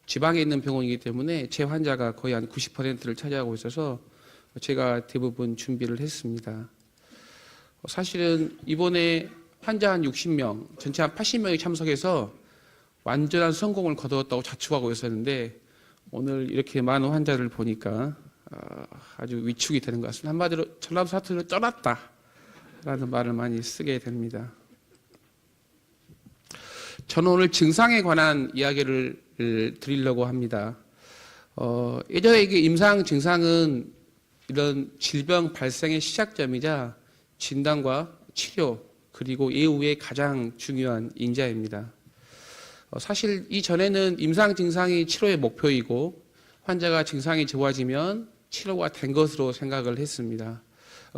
지방에 있는 병원이기 때문에 제 환자가 거의 한 90%를 차지하고 있어서 제가 대부분 준비를 했습니다. 사실은 이번에 환자 한 60명, 전체 한 80명이 참석해서 완전한 성공을 거두었다고 자축하고 있었는데 오늘 이렇게 많은 환자를 보니까 아주 위축이 되는 것 같습니다. 한마디로 전라도 사투리로 쩔었다 라는 말을 많이 쓰게 됩니다. 저는 오늘 증상에 관한 이야기를 드리려고 합니다. 예전에 이게 임상 증상은 이런 질병 발생의 시작점이자 진단과 치료 그리고 예후의 가장 중요한 인자입니다. 사실 이전에는 임상 증상이 치료의 목표이고 환자가 증상이 좋아지면 치료가 된 것으로 생각을 했습니다.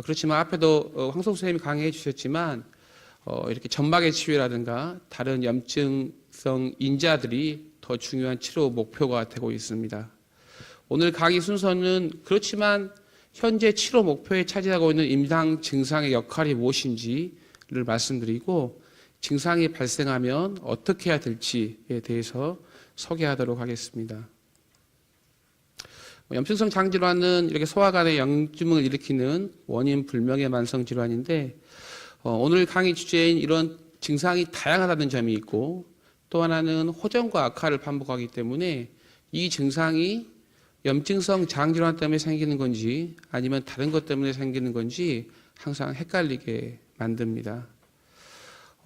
그렇지만 앞에도 황송 선생님이 강의해 주셨지만 이렇게 점막의 치유라든가 다른 염증성 인자들이 더 중요한 치료 목표가 되고 있습니다. 오늘 강의 순서는 그렇지만 현재 치료 목표에 차지하고 있는 임상 증상의 역할이 무엇인지를 말씀드리고 증상이 발생하면 어떻게 해야 될지에 대해서 소개하도록 하겠습니다. 염증성 장질환은 이렇게 소화관의 염증을 일으키는 원인 불명의 만성 질환인데 오늘 강의 주제인 이런 증상이 다양하다는 점이 있고 또 하나는 호전과 악화를 반복하기 때문에 이 증상이 염증성 장질환 때문에 생기는 건지 아니면 다른 것 때문에 생기는 건지 항상 헷갈리게 만듭니다.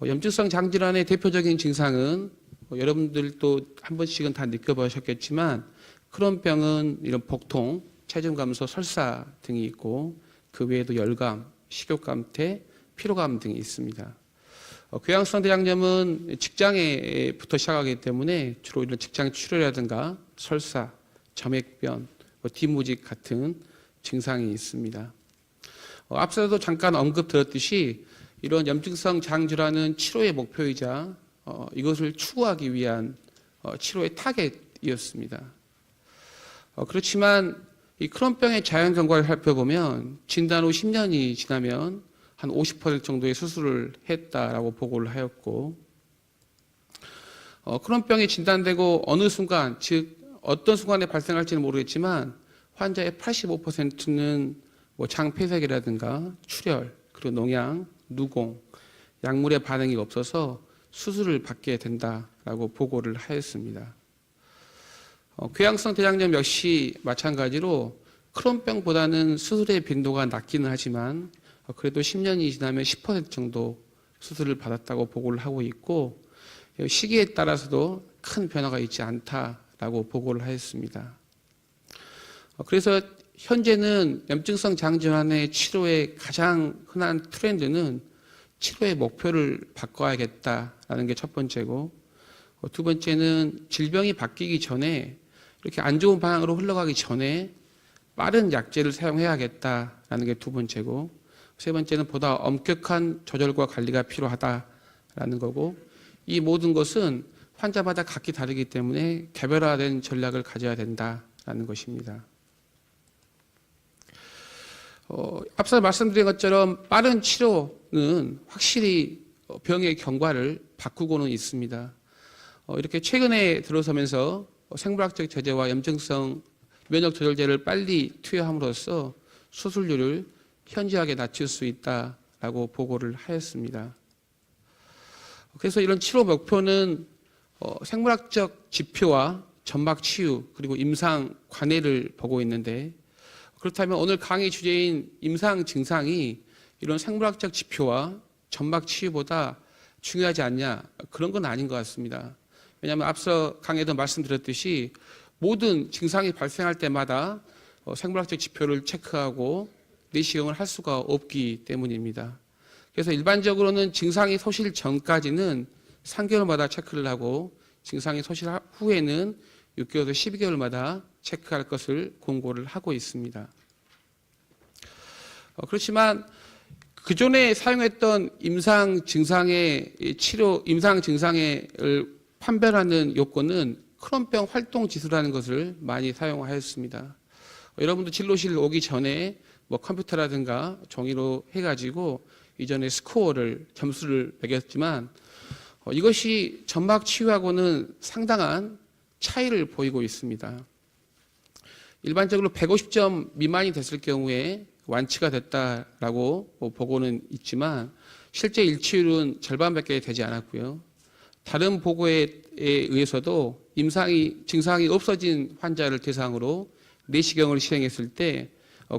염증성 장질환의 대표적인 증상은 여러분들도 한 번씩은 다 느껴보셨겠지만 크론병은 이런 복통, 체중 감소, 설사 등이 있고 그 외에도 열감, 식욕감퇴, 피로감 등이 있습니다. 궤양성 대장염은 직장에부터 시작하기 때문에 주로 이런 직장 출혈이라든가 설사, 점액변, 뒷무직 같은 증상이 있습니다. 앞서도 잠깐 언급 드렸듯이 이런 염증성 장질환은 치료의 목표이자 이것을 추구하기 위한 치료의 타겟이었습니다. 그렇지만 이 크론병의 자연 경과를 살펴보면 진단 후 10년이 지나면 한 50% 정도의 수술을 했다라고 보고를 하였고 크론병이 진단되고 어느 순간 즉 어떤 순간에 발생할지는 모르겠지만 환자의 85%는 장 폐색이라든가 출혈 그리고 농양, 누공, 약물의 반응이 없어서 수술을 받게 된다라고 보고를 하였습니다. 궤양성 대장염 역시 마찬가지로 크론병보다는 수술의 빈도가 낮기는 하지만 그래도 10년이 지나면 10% 정도 수술을 받았다고 보고를 하고 있고 시기에 따라서도 큰 변화가 있지 않다라고 보고를 하였습니다. 그래서 현재는 염증성 장질환의 치료의 가장 흔한 트렌드는 치료의 목표를 바꿔야겠다라는 게 첫 번째고 두 번째는 질병이 바뀌기 전에 이렇게 안 좋은 방향으로 흘러가기 전에 빠른 약제를 사용해야겠다라는 게 두 번째고 세 번째는 보다 엄격한 조절과 관리가 필요하다라는 거고 이 모든 것은 환자마다 각기 다르기 때문에 개별화된 전략을 가져야 된다라는 것입니다. 앞서 말씀드린 것처럼 빠른 치료는 확실히 병의 경과를 바꾸고는 있습니다. 이렇게 최근에 들어서면서 생물학적 제재와 염증성 면역 조절제를 빨리 투여함으로써 수술률을 현저하게 낮출 수 있다라고 보고를 하였습니다. 그래서 이런 치료 목표는 생물학적 지표와 점막 치유 그리고 임상 관해를 보고 있는데 그렇다면 오늘 강의 주제인 임상 증상이 이런 생물학적 지표와 점막 치유보다 중요하지 않냐? 그런 건 아닌 것 같습니다. 왜냐하면 앞서 강의에도 말씀드렸듯이 모든 증상이 발생할 때마다 생물학적 지표를 체크하고 내시경을 할 수가 없기 때문입니다. 그래서 일반적으로는 증상이 소실 전까지는 3개월마다 체크를 하고 증상이 소실 후에는 6개월에서 12개월마다 체크할 것을 권고를 하고 있습니다. 그렇지만 그전에 사용했던 임상 증상의 치료, 임상 증상을 판별하는 요건은 크론병 활동 지수라는 것을 많이 사용하였습니다. 여러분도 진료실 오기 전에 컴퓨터라든가 종이로 해가지고 이전에 스코어를 점수를 매겼지만 이것이 점막 치유하고는 상당한 차이를 보이고 있습니다. 일반적으로 150점 미만이 됐을 경우에 완치가 됐다라고 보고는 있지만 실제 일치율은 절반밖에 되지 않았고요. 다른 보고에 의해서도 증상이 없어진 환자를 대상으로 내시경을 시행했을 때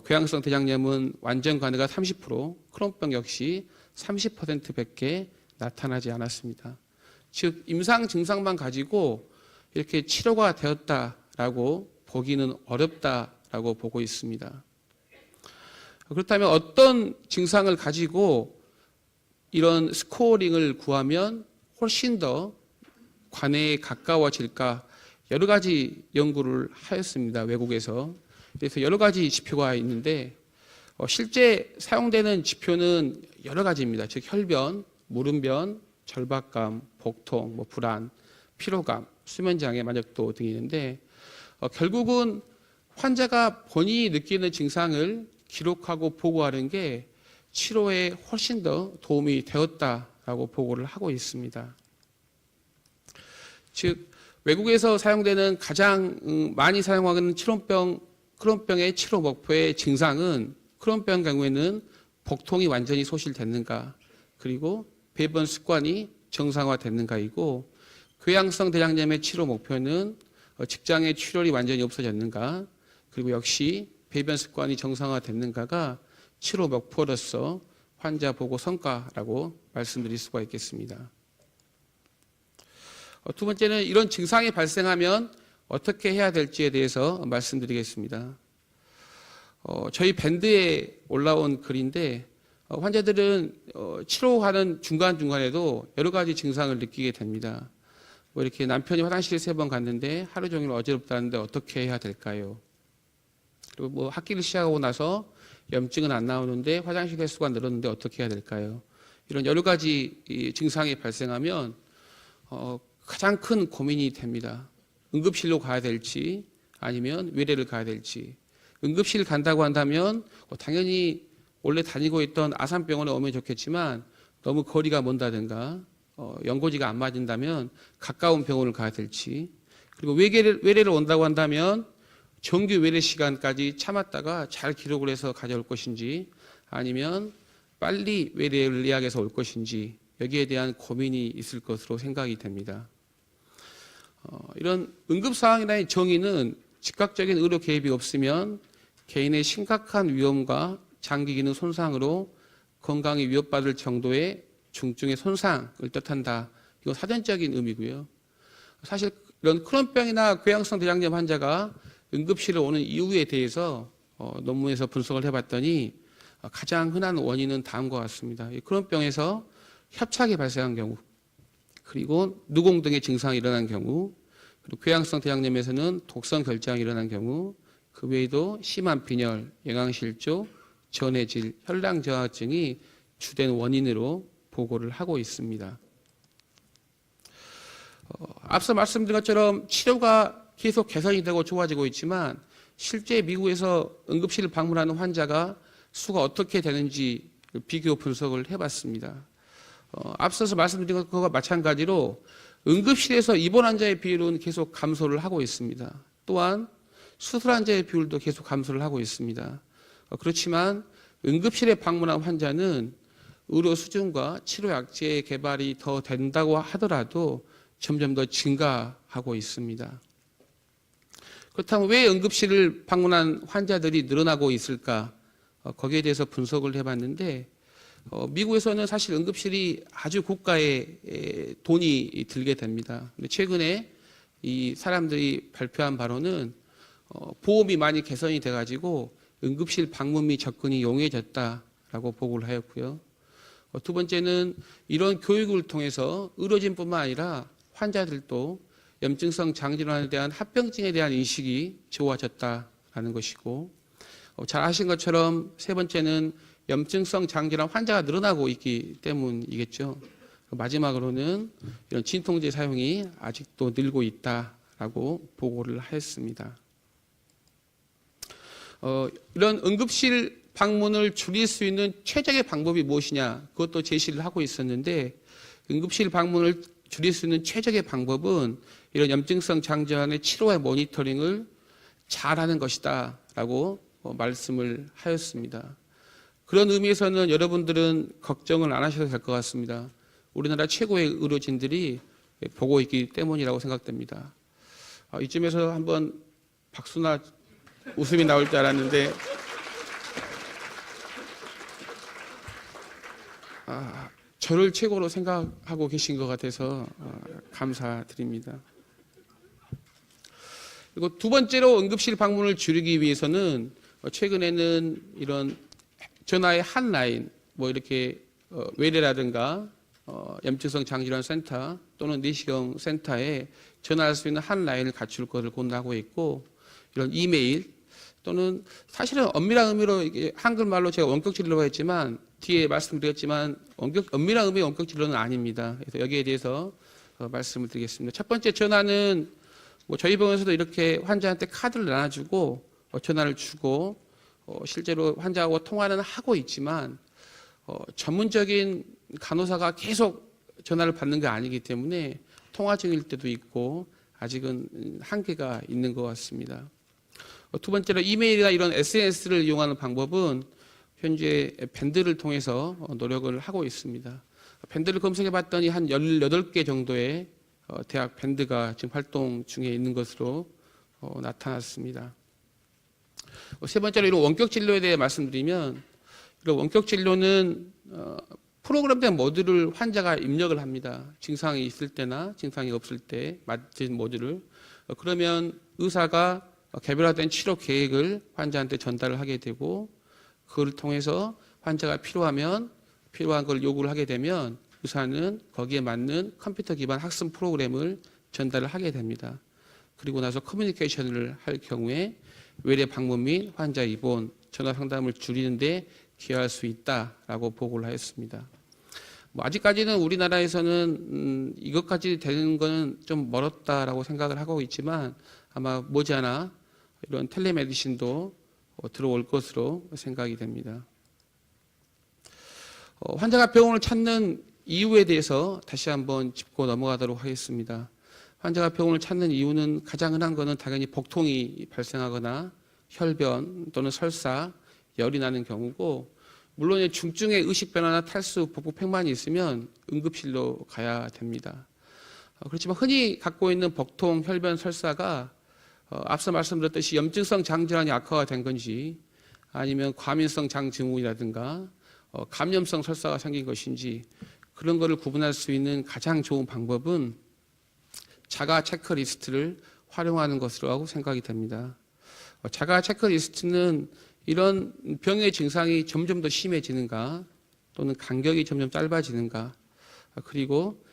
궤양성 대장염은 완전 관해가 30%, 크론병 역시 30%밖에 나타나지 않았습니다. 즉 임상 증상만 가지고 이렇게 치료가 되었다라고 보기는 어렵다라고 보고 있습니다. 그렇다면 어떤 증상을 가지고 이런 스코어링을 구하면 훨씬 더 관해에 가까워질까 여러 가지 연구를 하였습니다. 외국에서. 그래서 여러 가지 지표가 있는데 실제 사용되는 지표는 여러 가지입니다. 즉 혈변, 무름변, 절박감, 복통, 불안, 피로감, 수면장애, 만족도 등이 있는데 결국은 환자가 본인이 느끼는 증상을 기록하고 보고하는 게 치료에 훨씬 더 도움이 되었다라고 보고를 하고 있습니다. 즉 외국에서 사용되는 가장 많이 사용하는 크론병의 치료 목표의 증상은 크론병 경우에는 복통이 완전히 소실됐는가, 그리고 배변 습관이 정상화됐는가이고, 궤양성 대장염의 치료 목표는 직장의 출혈이 완전히 없어졌는가, 그리고 역시 배변 습관이 정상화됐는가가 치료 목표로서 환자 보고 성과라고 말씀드릴 수가 있겠습니다. 두 번째는 이런 증상이 발생하면 어떻게 해야 될지에 대해서 말씀드리겠습니다. 저희 밴드에 올라온 글인데 환자들은 치료하는 중간중간에도 여러 가지 증상을 느끼게 됩니다. 이렇게 남편이 화장실에 3번 갔는데 하루 종일 어지럽다는데 어떻게 해야 될까요? 그리고 학기를 시작하고 나서 염증은 안 나오는데 화장실 횟수가 늘었는데 어떻게 해야 될까요? 이런 여러 가지 증상이 발생하면 가장 큰 고민이 됩니다. 응급실로 가야 될지 아니면 외래를 가야 될지. 응급실 간다고 한다면 당연히 원래 다니고 있던 아산병원에 오면 좋겠지만 너무 거리가 먼다든가 연고지가 안 맞은다면 가까운 병원을 가야 될지, 그리고 외래를 온다고 한다면 정규 외래 시간까지 참았다가 잘 기록을 해서 가져올 것인지 아니면 빨리 외래를 예약해서 올 것인지 여기에 대한 고민이 있을 것으로 생각이 됩니다. 이런 응급상황이라는 정의는 즉각적인 의료 개입이 없으면 개인의 심각한 위험과 장기 기능 손상으로 건강이 위협받을 정도의 중증의 손상을 뜻한다. 이건 사전적인 의미고요. 사실 이런 크론병이나 궤양성 대장염 환자가 응급실에 오는 이유에 대해서 논문에서 분석을 해봤더니 가장 흔한 원인은 다음과 같습니다. 크론병에서 협착이 발생한 경우, 그리고 누공 등의 증상이 일어난 경우, 그리고 궤양성 대장염에서는 독성 결장이 일어난 경우, 그 외에도 심한 빈혈, 영양실조, 전해질, 혈당 저하증이 주된 원인으로 보고를 하고 있습니다. 앞서 말씀드린 것처럼 치료가 계속 개선이 되고 좋아지고 있지만 실제 미국에서 응급실을 방문하는 환자가 수가 어떻게 되는지 비교 분석을 해봤습니다. 앞서서 말씀드린 것과 마찬가지로 응급실에서 입원 환자의 비율은 계속 감소를 하고 있습니다. 또한 수술 환자의 비율도 계속 감소를 하고 있습니다. 그렇지만 응급실에 방문한 환자는 의료 수준과 치료 약제의 개발이 더 된다고 하더라도 점점 더 증가하고 있습니다. 그렇다면 왜 응급실을 방문한 환자들이 늘어나고 있을까? 거기에 대해서 분석을 해봤는데 미국에서는 사실 응급실이 아주 고가의 돈이 들게 됩니다. 근데 최근에 이 사람들이 발표한 바로는 보험이 많이 개선이 돼가지고 응급실 방문 및 접근이 용이해졌다라고 보고를 하였고요. 두 번째는 이런 교육을 통해서 의료진뿐만 아니라 환자들도 염증성 장질환에 대한 합병증에 대한 인식이 좋아졌다라는 것이고, 잘 아신 것처럼 세 번째는 염증성 장질환 환자가 늘어나고 있기 때문이겠죠. 마지막으로는 이런 진통제 사용이 아직도 늘고 있다라고 보고를 하였습니다. 이런 응급실 방문을 줄일 수 있는 최적의 방법이 무엇이냐, 그것도 제시를 하고 있었는데 응급실 방문을 줄일 수 있는 최적의 방법은 이런 염증성 장질환의 치료와 모니터링을 잘하는 것이다 라고 말씀을 하였습니다. 그런 의미에서는 여러분들은 걱정을 안 하셔도 될 것 같습니다. 우리나라 최고의 의료진들이 보고 있기 때문이라고 생각됩니다. 이쯤에서 한번 박수나 웃음이 나올 줄 알았는데 저를 최고로 생각하고 계신 것 같아서 감사드립니다. 그리고 두 번째로 응급실 방문을 줄이기 위해서는 최근에는 이런 전화의 한 라인, 뭐 이렇게 외래라든가 염증성 장질환 센터 또는 내시경 센터에 전화할 수 있는 한 라인을 갖출 것을 권하고 있고, 이런 이메일 또는 사실은 엄밀한 의미로 이게 한글말로 제가 원격 진료라고 했지만 뒤에 말씀드렸지만 엄밀한 의미의 원격 진료는 아닙니다. 그래서 여기에 대해서 말씀을 드리겠습니다. 첫 번째 전화는 뭐 저희 병원에서도 이렇게 환자한테 카드를 나눠주고 전화를 주고 실제로 환자하고 통화는 하고 있지만 전문적인 간호사가 계속 전화를 받는 게 아니기 때문에 통화 중일 때도 있고 아직은 한계가 있는 것 같습니다. 두 번째로 이메일이나 이런 SNS를 이용하는 방법은 현재 밴드를 통해서 노력을 하고 있습니다. 밴드를 검색해 봤더니 한 18개 정도의 대학 밴드가 지금 활동 중에 있는 것으로 나타났습니다. 세 번째로 이런 원격 진료에 대해 말씀드리면, 이런 원격 진료는 프로그램된 모듈을 환자가 입력을 합니다. 증상이 있을 때나 증상이 없을 때 맞은 모듈을. 그러면 의사가 개별화된 치료 계획을 환자한테 전달을 하게 되고, 그걸 통해서 환자가 필요한 걸 요구를 하게 되면 의사는 거기에 맞는 컴퓨터 기반 학습 프로그램을 전달을 하게 됩니다. 그리고 나서 커뮤니케이션을 할 경우에 외래 방문 및 환자 입원, 전화 상담을 줄이는 데 기여할 수 있다라고 보고를 하였습니다. 아직까지는 우리나라에서는 이것까지 되는 것은 좀 멀었다라고 생각을 하고 있지만 아마 머지않아 이런 텔레메디신도 들어올 것으로 생각이 됩니다. 환자가 병원을 찾는 이유에 대해서 다시 한번 짚고 넘어가도록 하겠습니다. 환자가 병원을 찾는 이유는 가장 흔한 것은 당연히 복통이 발생하거나 혈변 또는 설사, 열이 나는 경우고, 물론 중증의 의식 변화나 탈수, 복부 팽만이 있으면 응급실로 가야 됩니다. 그렇지만 흔히 갖고 있는 복통, 혈변, 설사가 앞서 말씀드렸듯이 염증성 장질환이 악화가 된 건지 아니면 과민성 장증후군이라든가 감염성 설사가 생긴 것인지 그런 것을 구분할 수 있는 가장 좋은 방법은 자가 체크리스트를 활용하는 것으로 생각이 됩니다. 자가 체크리스트는 이런 병의 증상이 점점 더 심해지는가 또는 간격이 점점 짧아지는가, 그리고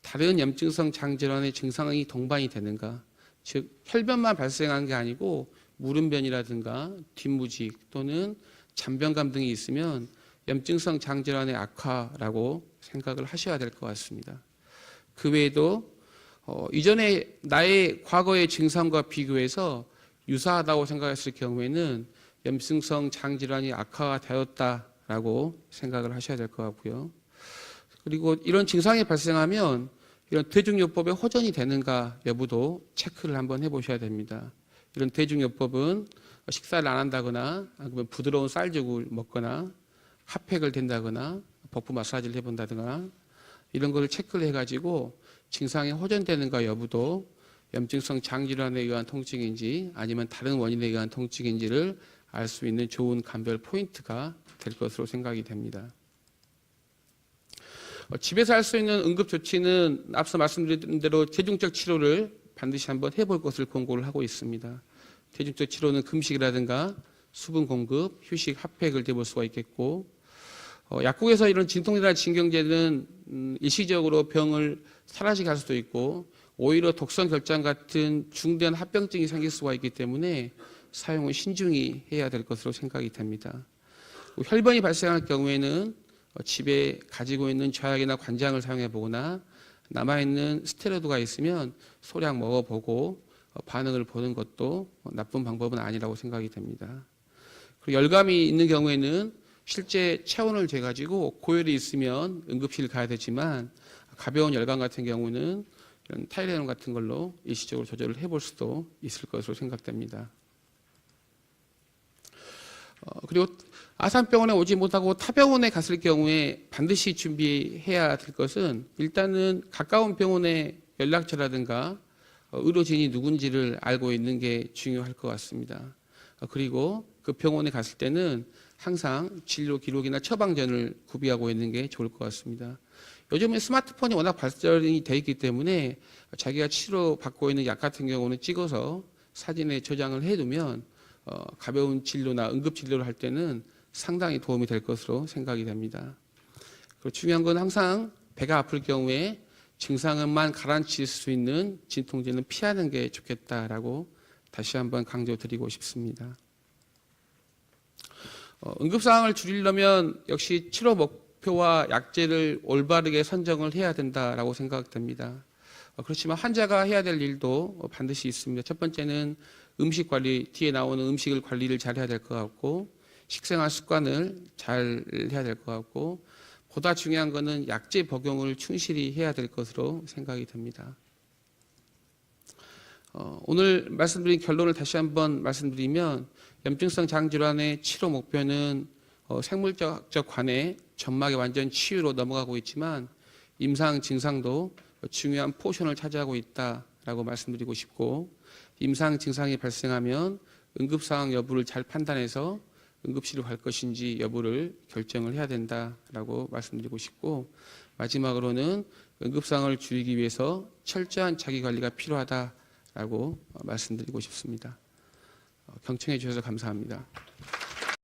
다른 염증성 장질환의 증상이 동반이 되는가, 즉 혈변만 발생한 게 아니고 무름변이라든가 뒷무직 또는 잔변감 등이 있으면 염증성 장질환의 악화라고 생각을 하셔야 될 것 같습니다. 그 외에도 이전에 나의 과거의 증상과 비교해서 유사하다고 생각했을 경우에는 염증성 장질환이 악화가 되었다라고 생각을 하셔야 될 것 같고요. 그리고 이런 증상이 발생하면 이런 대중요법에 호전이 되는가 여부도 체크를 한번 해보셔야 됩니다. 이런 대중요법은 식사를 안 한다거나 아니면 부드러운 쌀죽을 먹거나 핫팩을 댄다거나 버프 마사지를 해본다거나 이런 걸 체크를 해가지고 증상이 호전되는가 여부도 염증성 장질환에 의한 통증인지 아니면 다른 원인에 의한 통증인지를 알 수 있는 좋은 감별 포인트가 될 것으로 생각이 됩니다. 집에서 할 수 있는 응급조치는 앞서 말씀드린 대로 대중적 치료를 반드시 한번 해볼 것을 권고를 하고 있습니다. 대중적 치료는 금식이라든가 수분 공급, 휴식, 핫팩을 대볼 수가 있겠고, 약국에서 이런 진통제나 진경제는 일시적으로 병을 사라지게 할 수도 있고 오히려 독성 결장 같은 중대한 합병증이 생길 수가 있기 때문에 사용을 신중히 해야 될 것으로 생각이 됩니다. 혈변이 발생할 경우에는 집에 가지고 있는 저약이나 관장을 사용해 보거나 남아있는 스테로이드가 있으면 소량 먹어보고 반응을 보는 것도 나쁜 방법은 아니라고 생각이 됩니다. 그리고 열감이 있는 경우에는 실제 체온을 재가지고 고열이 있으면 응급실 가야 되지만 가벼운 열감 같은 경우는 이런 타이레놀 같은 걸로 일시적으로 조절을 해볼 수도 있을 것으로 생각됩니다. 그리고 아산병원에 오지 못하고 타 병원에 갔을 경우에 반드시 준비해야 될 것은 일단은 가까운 병원의 연락처라든가 의료진이 누군지를 알고 있는 게 중요할 것 같습니다. 그리고 그 병원에 갔을 때는 항상 진료 기록이나 처방전을 구비하고 있는 게 좋을 것 같습니다. 요즘은 스마트폰이 워낙 발달이 돼 있기 때문에 자기가 치료받고 있는 약 같은 경우는 찍어서 사진에 저장을 해두면 가벼운 진료나 응급 진료를 할 때는 상당히 도움이 될 것으로 생각이 됩니다. 그리고 중요한 건 항상 배가 아플 경우에 증상만 가라앉힐 수 있는 진통제는 피하는 게 좋겠다라고 다시 한번 강조드리고 싶습니다. 응급상황을 줄이려면 역시 치료 목표와 약제를 올바르게 선정을 해야 된다라고 생각됩니다. 그렇지만 환자가 해야 될 일도 반드시 있습니다. 첫 번째는 음식 관리, 뒤에 나오는 음식을 관리를 잘 해야 될 것 같고, 식생활 습관을 잘 해야 될 것 같고, 보다 중요한 것은 약제 복용을 충실히 해야 될 것으로 생각이 됩니다. 오늘 말씀드린 결론을 다시 한번 말씀드리면 염증성 장질환의 치료 목표는 생물적 관해 점막의 완전 치유로 넘어가고 있지만 임상 증상도 중요한 포션을 차지하고 있다라고 말씀드리고 싶고, 임상 증상이 발생하면 응급 상황 여부를 잘 판단해서 응급실로 갈 것인지 여부를 결정을 해야 된다라고 말씀드리고 싶고, 마지막으로는 응급 상황을 줄이기 위해서 철저한 자기 관리가 필요하다라고 말씀드리고 싶습니다. 경청해 주셔서 감사합니다.